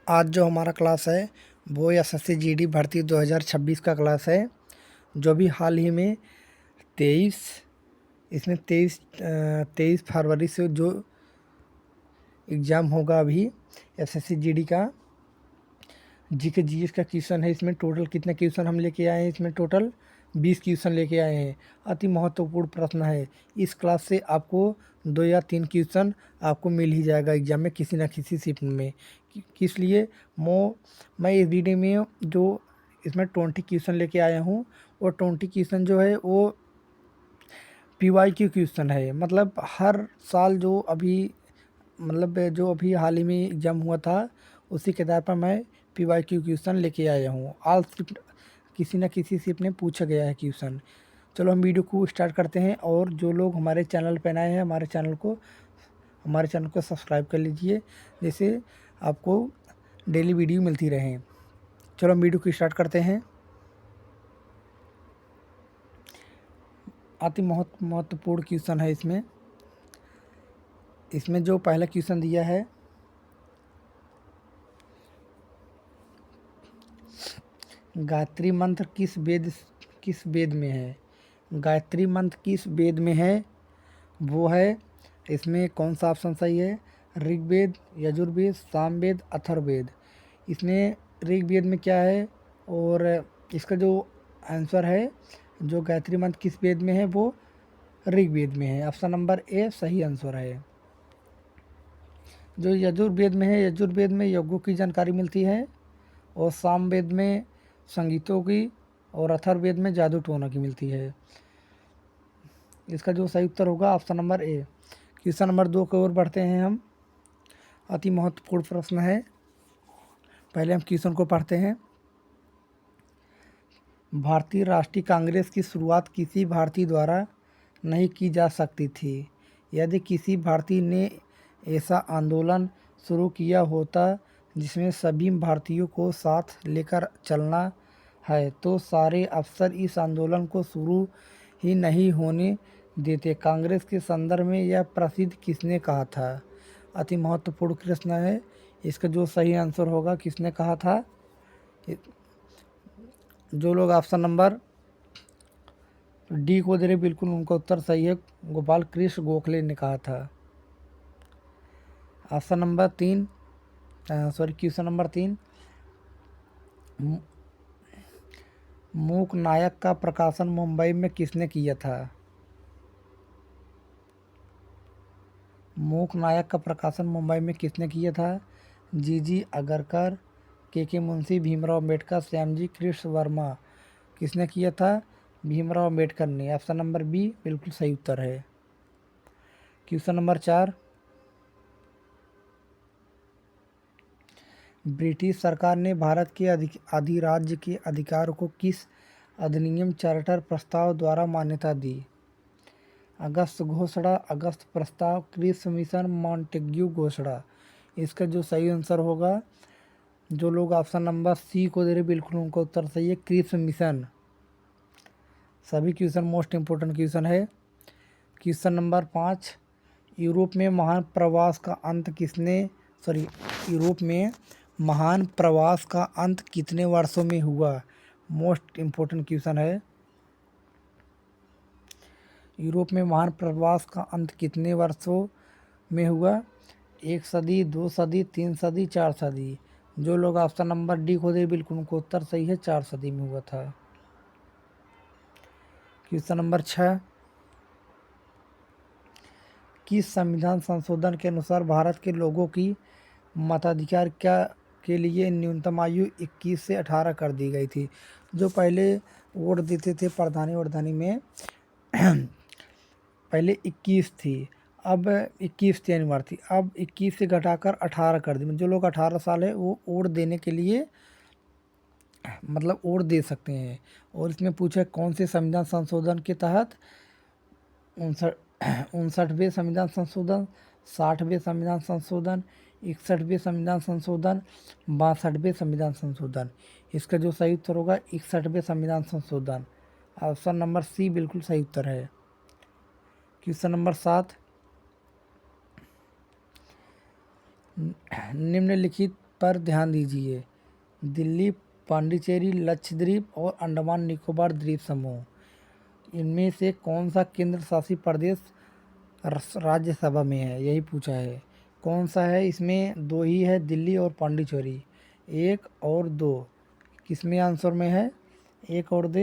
आज जो हमारा क्लास है वो एसएससी जीडी भर्ती 2026 का क्लास है, जो भी हाल ही में 23 इसमें 23 फरवरी से जो एग्ज़ाम होगा अभी एसएससी जीडी का जीके जीएस का क्वेश्चन है। इसमें टोटल कितने क्वेश्चन हम लेके आए हैं? इसमें टोटल 20 क्वेश्चन लेके आए हैं। अति महत्वपूर्ण प्रश्न है। इस क्लास से आपको 2 या 3 क्वेश्चन आपको मिल ही जाएगा एग्ज़ाम में किसी न किसी शिफ्ट में। किस लिए मैं इस वीडियो में जो इसमें 20 क्वेश्चन लेके आया हूँ, और 20 क्वेश्चन जो है वो पीवाईक्यू क्वेश्चन है। मतलब हर साल जो अभी हाल ही में एग्ज़ाम हुआ था, उसी के आधार पर मैं पीवाईक्यू क्वेश्चन लेके आया हूँ। ऑल शिफ्ट किसी न किसी शिफ्ट में पूछा गया है क्वेश्चन। चलो हम वीडियो को स्टार्ट करते हैं। और जो लोग हमारे चैनल पर नए हैं, हमारे चैनल को सब्सक्राइब कर लीजिए, जिससे आपको डेली वीडियो मिलती रहे। चलो हम वीडियो को स्टार्ट करते हैं। अति महत्वपूर्ण क्वेश्चन है। इसमें जो पहला क्वेश्चन दिया है, गायत्री मंत्र किस वेद में है? गायत्री मंत्र किस वेद में है? वो है, इसमें कौन सा ऑप्शन सही है? ऋग्वेद, यजुर्वेद, सामवेद, अथर्ववेद। इसमें ऋग्वेद में क्या है? और इसका जो आंसर है, जो गायत्री मंत्र किस वेद में है, वो ऋग्वेद में है। ऑप्शन नंबर ए सही आंसर है। जो यजुर्वेद में है, यजुर्वेद में यज्ञों की जानकारी मिलती है, और सामवेद में संगीतों की, और अथर्ववेद में जादू टोना की मिलती है। इसका जो सही उत्तर होगा option number A. Question number 2 की ओर बढ़ते हैं हम। अति महत्वपूर्ण प्रश्न है। पहले हम क्वेश्चन को पढ़ते हैं। भारतीय राष्ट्रीय कांग्रेस की शुरुआत किसी भारतीय द्वारा नहीं की जा सकती थी। यदि किसी भारतीय ने ऐसा आंदोलन शुरू किया होता जिसमें सभी भारतीयों को साथ लेकर चलना है, तो सारे अफसर इस आंदोलन को शुरू ही नहीं होने देते। कांग्रेस के संदर्भ में यह प्रसिद्ध किसने कहा था? अति महत्वपूर्ण प्रश्न है। इसका जो सही आंसर होगा, किसने कहा था? जो लोग ऑप्शन नंबर डी को दे रहे, बिल्कुल उनका उत्तर सही है। गोपाल कृष्ण गोखले ने कहा था। ऑप्शन नंबर 3 क्वेश्चन नंबर 3, मूक नायक का प्रकाशन मुंबई में किसने किया था? मूक नायक का प्रकाशन मुंबई में किसने किया था? जी अगरकर, के मुंशी, भीमराव अम्बेडकर, श्यामजी कृष्ण वर्मा। किसने किया था? भीमराव अम्बेडकर ने। ऑप्शन नंबर बी बिल्कुल सही उत्तर है। क्वेश्चन नंबर 4, ब्रिटिश सरकार ने भारत के अधिराज्य के अधिकार को किस अधिनियम चार्टर प्रस्ताव द्वारा मान्यता दी? अगस्त घोषणा, अगस्त प्रस्ताव, क्रिस मिशन, मॉन्टेग्यू घोषणा। इसका जो सही आंसर होगा, जो लोग ऑप्शन नंबर सी को दे रहे, बिल्कुल उनका उत्तर सही है, क्रिस मिशन। सभी क्वेश्चन मोस्ट इम्पोर्टेंट क्वेश्चन है। क्वेश्चन नंबर 5, यूरोप में महान प्रवास का अंत कितने वर्षों में हुआ? मोस्ट इम्पोर्टेंट क्वेश्चन है। यूरोप में महान प्रवास का अंत कितने वर्षों में हुआ? 1 सदी, 2 सदी, 3 सदी, 4 सदी। जो लोग ऑप्शन नंबर डी को दे, बिल्कुल उनको उत्तर सही है, 4 सदी में हुआ था। क्वेश्चन नंबर 6, किस संविधान संशोधन के अनुसार भारत के लोगों की मताधिकार के लिए न्यूनतम आयु 21 से 18 कर दी गई थी? जो पहले वोट देते थे प्रधानी में पहले 21 थी, अब 21 थी अनिवार्य थी, अब 21 से घटाकर 18 कर दी। जो लोग 18 साल है वो वोट देने के लिए वोट दे सकते हैं। और इसमें पूछा कौन से संविधान संशोधन के तहत? 59वें संविधान संशोधन, 60वें संविधान संशोधन, 61वें संविधान संशोधन, 62वें संविधान संशोधन। इसका जो सही उत्तर होगा 61वें संविधान संशोधन। ऑप्शन नंबर सी बिल्कुल सही उत्तर है। क्वेश्चन नंबर 7, निम्नलिखित पर ध्यान दीजिए। दिल्ली, पांडिचेरी, लक्षद्वीप और अंडमान निकोबार द्वीप समूह, इनमें से कौन सा केंद्र शासित प्रदेश राज्यसभा में है, यही पूछा है। कौन सा है इसमें? दो ही है, दिल्ली और पांडिचेरी। एक और दो किस में आंसर में है? एक और दो,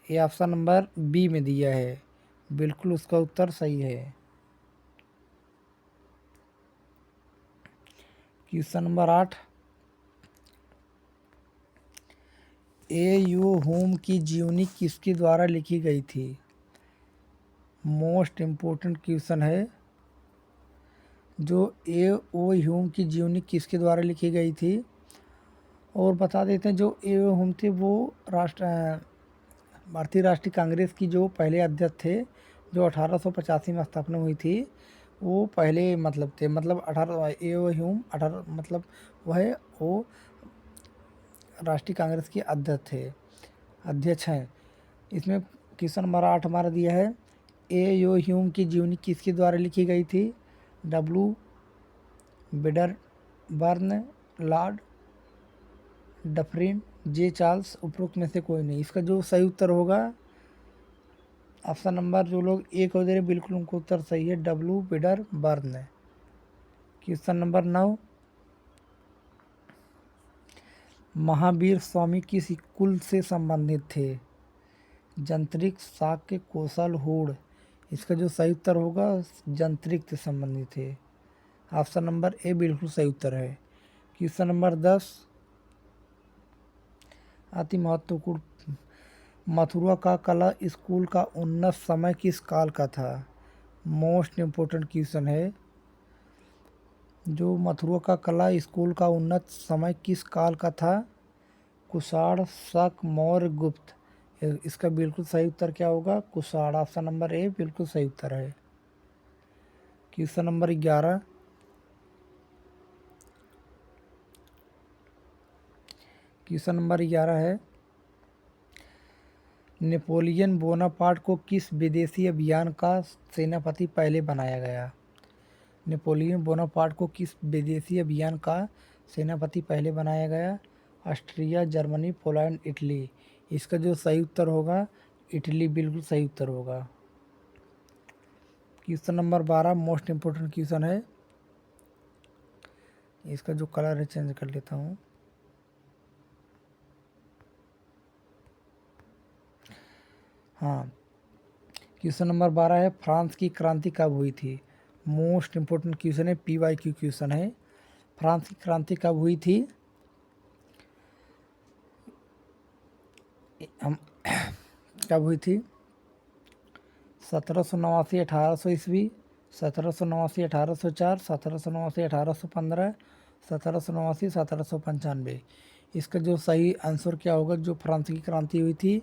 ये ऑप्शन नंबर बी में दिया है, बिल्कुल उसका उत्तर सही है। Question number 8, A you home की जीवनी किसके द्वारा लिखी गई थी? मोस्ट इम्पोर्टेंट क्वेश्चन है। जो ए ओ ह्यूम की जीवनी किसके द्वारा लिखी गई थी? और बता देते हैं, जो ए ओ ह्यूम थे वो भारतीय राष्ट्रीय कांग्रेस की जो पहले अध्यक्ष थे, जो 1885 में स्थापना हुई थी, वो पहले मतलब थे, मतलब 18 ए ओ ह्यूम 18 मतलब वह वो राष्ट्रीय कांग्रेस के अध्यक्ष हैं। इसमें क्वेश्चन नंबर 8 हमारा दिया है, ए यो ह्यूम की जीवनी किसके द्वारा लिखी गई थी? डब्ल्यू बिडरबर्न, लॉर्ड डफरिन, जे चार्ल्स, उपरोक्त में से कोई नहीं। इसका जो सही उत्तर होगा, ऑप्शन नंबर जो लोग एक हो दे रहे बिल्कुल उनको उत्तर सही है, W बिडरबर्न। Question number 9, Mahavir Swami किस कुल से संबंधित थे? जंत्रिक, शाक्य, कौशल, हूण। इसका जो सही उत्तर होगा, जंत्रिक से संबंधित है, ऑप्शन नंबर ए बिल्कुल सही उत्तर है। क्वेश्चन नंबर 10, अति महत्वपूर्ण, मथुरा का कला स्कूल का उन्नत समय किस काल का था? मोस्ट इम्पोर्टेंट क्वेश्चन है। जो मथुरा का कला स्कूल का उन्नत समय किस काल का था? कुषाण, शक, मौर्य, गुप्त। इसका बिल्कुल सही उत्तर क्या होगा? कुषाण, ऑप्शन नंबर ए बिल्कुल सही उत्तर है। क्वेश्चन नंबर 11, क्वेश्चन नंबर 11 है, नेपोलियन बोनापार्ट को किस विदेशी अभियान का सेनापति पहले बनाया गया? नेपोलियन बोनापार्ट को किस विदेशी अभियान का सेनापति पहले बनाया गया? Austria, Germany, Poland, Italy. इसका जो सही उत्तर होगा, इटली बिल्कुल सही उत्तर होगा। Question number 12 most important question है। इसका जो कलर है चेंज कर लेता हूँ। हाँ, क्वेश्चन नंबर 12 है, फ्रांस की क्रांति कब हुई थी? मोस्ट इम्पोर्टेंट क्वेश्चन है, PYQ क्वेश्चन है। फ्रांस की क्रांति कब हुई थी? हम कब हुई थी? 1789 1800 ईस्वी, 1789 1804, 1789 1815, 1789 1795। इसका जो सही आंसर क्या होगा? जो फ्रांस की क्रांति हुई थी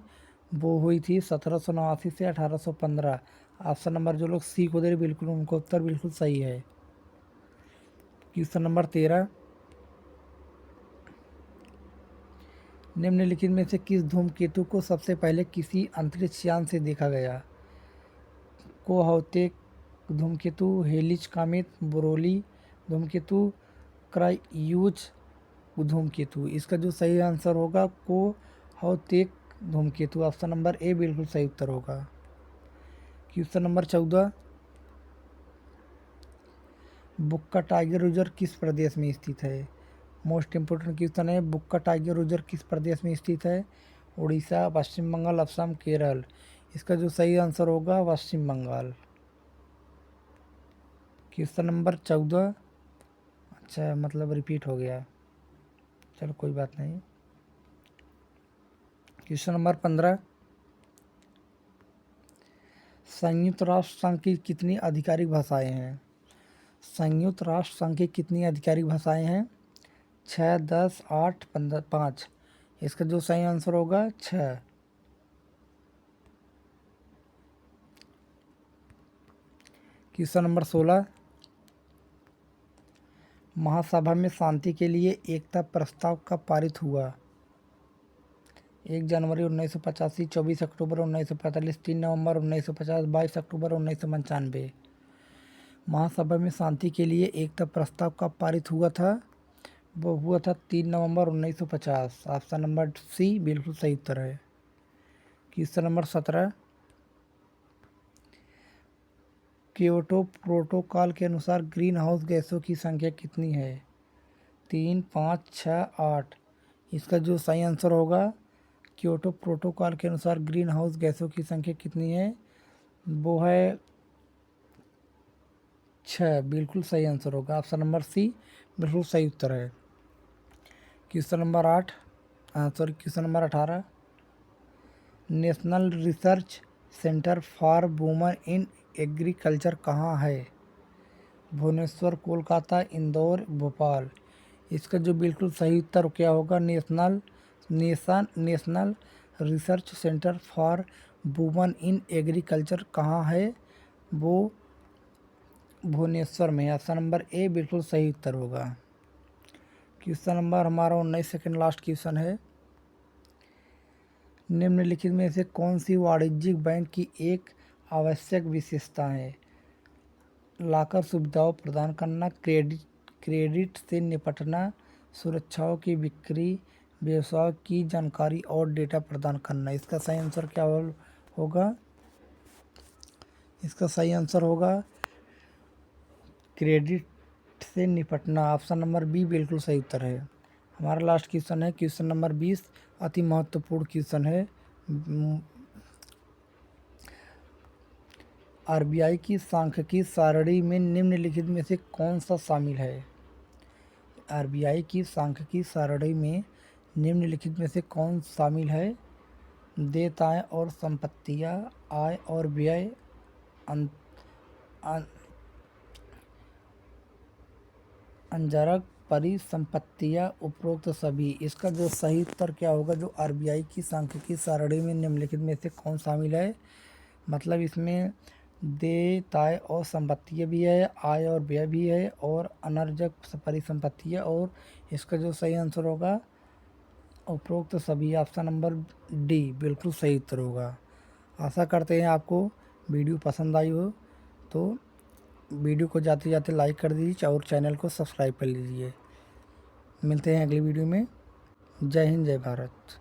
वो हुई थी 1789 से 1815। ऑप्शन नंबर जो लोग सी को दे रहे बिल्कुल उनको उत्तर बिल्कुल सही है। क्वेश्चन नंबर 13, निम्नलिखित में से किस धूमकेतु को सबसे पहले किसी अंतरिक्ष यान से देखा गया? कोहौतेक धूमकेतु, हेलिज कामेट, बोरोली धूमकेतु, क्रायूज धूमकेतु। इसका जो सही आंसर होगा, कोहौतेक धूमकेतु, ऑप्शन नंबर ए बिल्कुल सही उत्तर होगा। क्वेश्चन नंबर 14, बुक्का टाइगर रिजर्व किस प्रदेश में स्थित है? मोस्ट इम्पोर्टेंट क्वेश्चन है, बुक्का टाइगर रिजर्व किस प्रदेश में स्थित है? उड़ीसा, पश्चिम बंगाल, असम, केरल। इसका जो सही आंसर होगा, पश्चिम बंगाल। क्वेश्चन नंबर 14, अच्छा मतलब रिपीट हो गया, चलो कोई बात नहीं। क्वेश्चन नंबर 15, संयुक्त राष्ट्र संघ की कितनी आधिकारिक भाषाएं हैं? संयुक्त राष्ट्र संघ की कितनी आधिकारिक भाषाएं हैं? 6, 10, 8, 15, 5। इसका जो सही आंसर होगा 6। क्वेश्चन नंबर 16, महासभा में शांति के लिए एकता प्रस्ताव कब पारित हुआ? 1 जनवरी 1985, 24 अक्टूबर 1945, 3 नवंबर 1950, 22 अक्टूबर 1995। महासभा में शांति के लिए एकता प्रस्ताव कब पारित हुआ था? वो हुआ था 3 नवंबर 1950। ऑप्शन नंबर सी बिल्कुल सही उत्तर है। क्वेश्चन नंबर 17, क्योटो प्रोटोकॉल के अनुसार ग्रीन हाउस गैसों की संख्या कितनी है? 3, 5, 6, 8। इसका जो सही आंसर होगा, क्योटो प्रोटोकॉल के अनुसार ग्रीन हाउस गैसों की संख्या कितनी है? वो है 6। बिल्कुल सही आंसर होगा। ऑप्शन नंबर सी बिल्कुल सही उत्तर है। Question number 18, national research centre for women in agriculture कहाँ है? भुवनेश्वर, कोलकाता, इंदौर, भोपाल। इसका जो बिल्कुल सही उत्तर क्या होगा, national research centre for women in agriculture कहाँ है? वो भुवनेश्वर में। ऑप्शन नंबर ए बिल्कुल सही उत्तर होगा। क्वेश्चन नंबर हमारा 19, सेकेंड लास्ट क्वेश्चन है। निम्नलिखित में से कौन सी वाणिज्यिक बैंक की एक आवश्यक विशेषता है? लॉकर सुविधाओं प्रदान करना, क्रेडिट से निपटना, सुरक्षाओं की बिक्री, व्यवसाय की जानकारी और डेटा प्रदान करना। इसका सही आंसर क्या होगा? इसका सही आंसर होगा क्रेडिट से निपटना। ऑप्शन नंबर बी बिल्कुल सही उत्तर है। हमारा लास्ट क्वेश्चन है, क्वेश्चन नंबर 20, अति महत्वपूर्ण क्वेश्चन है। आरबीआई की सांख्यिकी सारणी में निम्नलिखित में से कौन सा शामिल है? आरबीआई की सांख्यिकी सारणी में निम्नलिखित में से कौन शामिल है? देयताएं और संपत्तियां, आय और व्यय, अंजरक परिसंपत्तियां, उपरोक्त सभी। इसका जो सही उत्तर क्या होगा, जो आरबीआई की सांख्यिकी सारणी में निम्नलिखित में से कौन शामिल है? मतलब इसमें देयताएं और संपत्तियां भी है, आय और व्यय भी है, और अनर्जक परिसंपत्तियां। और इसका जो सही आंसर होगा, उपरोक्त सभी। ऑप्शन नंबर डी बिल्कुल सही उत्तर होगा। आशा करते हैं आपको वीडियो पसंद आई हो, तो वीडियो को जाते जाते लाइक कर दीजिए और चैनल को सब्सक्राइब कर लीजिए। मिलते हैं अगली वीडियो में। जय हिंद, जय भारत।